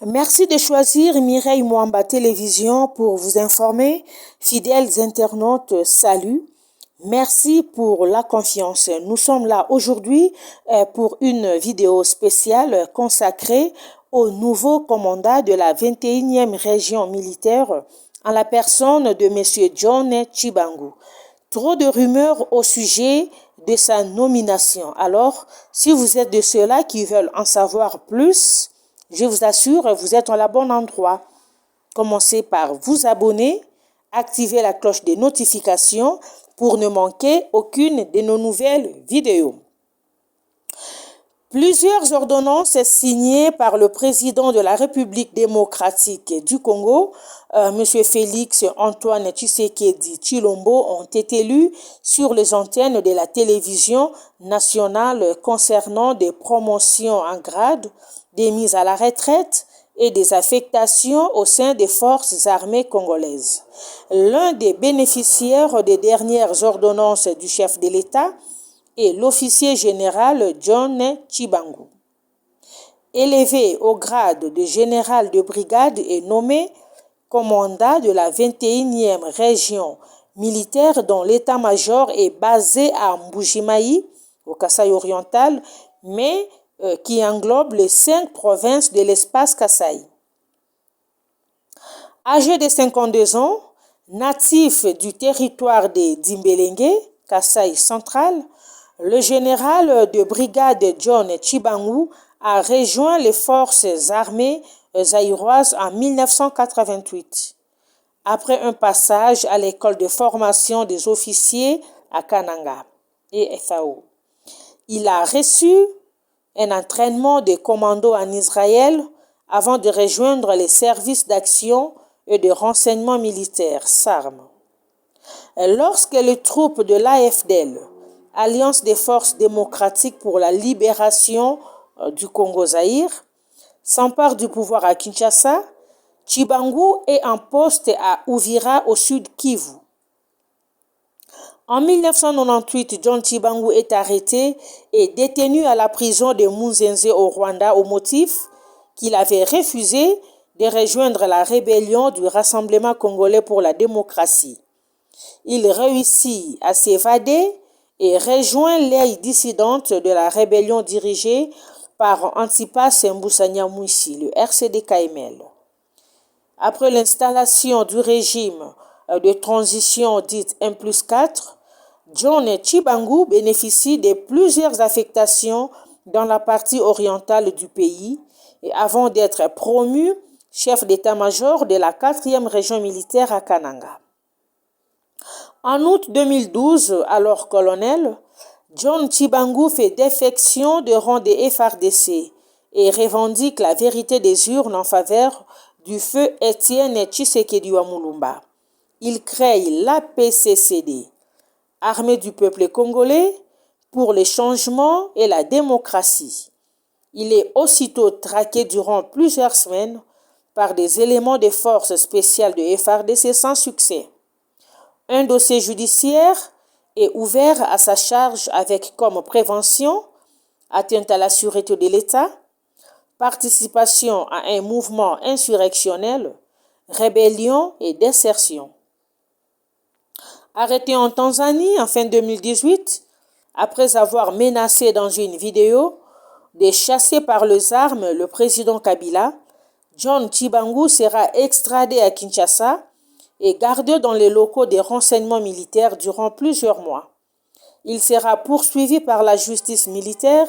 Merci de choisir Mireille Mwamba Télévision pour vous informer. Fidèles internautes, salut. Merci pour la confiance. Nous sommes là aujourd'hui pour une vidéo spéciale consacrée au nouveau commandant de la 21e région militaire en la personne de M. John Tshibangou. Trop de rumeurs au sujet de sa nomination. Alors, si vous êtes de ceux-là qui veulent en savoir plus, je vous assure, vous êtes dans le bon endroit. Commencez par vous abonner, activer la cloche des notifications pour ne manquer aucune de nos nouvelles vidéos. Plusieurs ordonnances signées par le président de la République démocratique du Congo, M. Félix Antoine Tshisekedi Tshilombo, ont été lues sur les antennes de la télévision nationale concernant des promotions en grade, des mises à la retraite et des affectations au sein des forces armées congolaises. L'un des bénéficiaires des dernières ordonnances du chef de l'État est l'officier général John Tshibangou. Élevé au grade de général de brigade et nommé commandant de la 21e région militaire dont l'état-major est basé à Mbujimayi, au Kasaï oriental, mais qui englobe les 5 provinces de l'espace Kasaï. Âgé de 52 ans, natif du territoire des Dimbélengue, Kasaï central, le général de brigade John Tshibangou a rejoint les forces armées zaïroises en 1988, après un passage à l'école de formation des officiers à Kananga et FAO. Il a reçu un entraînement de commando en Israël avant de rejoindre les services d'action et de renseignement militaire, SARM. Lorsque les troupes de l'AFDL, Alliance des forces démocratiques pour la libération du Congo-Zaïre, s'emparent du pouvoir à Kinshasa, Tshibangou est en poste à Uvira au sud Kivu. En 1998, John Tshibangou est arrêté et détenu à la prison de Munzenze au Rwanda au motif qu'il avait refusé de rejoindre la rébellion du Rassemblement congolais pour la démocratie. Il réussit à s'évader et rejoint l'aile dissidente de la rébellion dirigée par Antipas Mboussania Mouissi, le RCD-KML. Après l'installation du régime de transition dite 1+4, John Tshibangou bénéficie de plusieurs affectations dans la partie orientale du pays et avant d'être promu chef d'état-major de la 4e région militaire à Kananga. En août 2012, alors colonel, John Tshibangou fait défection de rang des FARDC et revendique la vérité des urnes en faveur du feu Étienne Tshisekedi Wamulumba. Il crée l'APCCD, Armée du peuple congolais pour les changements et la démocratie. Il est aussitôt traqué durant plusieurs semaines par des éléments des forces spéciales de FARDC sans succès. Un dossier judiciaire est ouvert à sa charge avec comme prévention atteinte à la sûreté de l'État, participation à un mouvement insurrectionnel, rébellion et désertion. Arrêté en Tanzanie en fin 2018, après avoir menacé dans une vidéo de chasser par les armes le président Kabila, John Tshibangou sera extradé à Kinshasa et gardé dans les locaux des renseignements militaires durant plusieurs mois. Il sera poursuivi par la justice militaire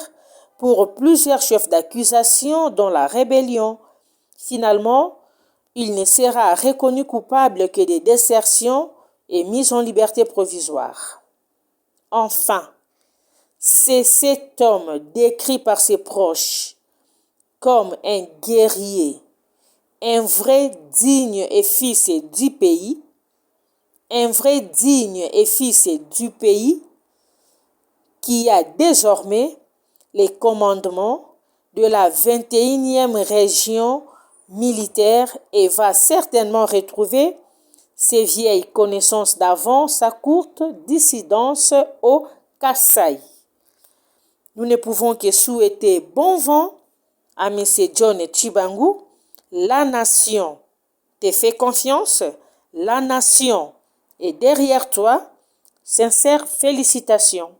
pour plusieurs chefs d'accusation dont la rébellion. Finalement, il ne sera reconnu coupable que de désertion et mise en liberté provisoire. Enfin, c'est cet homme décrit par ses proches comme un guerrier, un vrai digne et fils du pays, qui a désormais les commandements de la 21e région militaire et va certainement retrouver ses vieilles connaissances d'avant sa courte dissidence au Kasaï. Nous ne pouvons que souhaiter bon vent à M. John Tshibangou, La nation te fait confiance. La nation est derrière toi. Sincères félicitations.